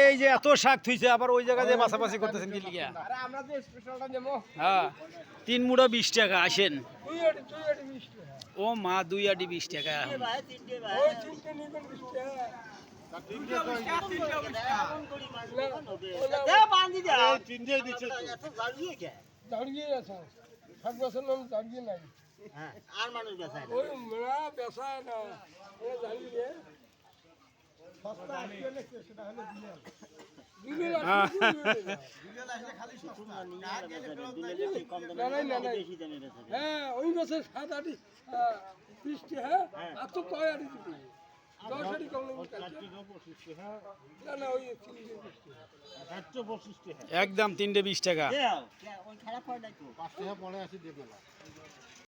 এই যে এত শাক থুইছে আবার ওই জায়গায় যে বাছাবাছি করতেছেন কি লিগা? হ্যাঁ 3 মুড়া 20 টাকা আসেন। ও মা 2 আটি 20 টাকা। আর মানুষ বেচায় না হ্যাঁ ওই বছর 7-8 বৃষ্টি হ্যাঁ আর তো কয় আটি দিবি 10 আটি কম না ওই একদম 3 20 টাকা। খারাপ হয় নাই তো 5 টাকা পরে আসি দিয়ে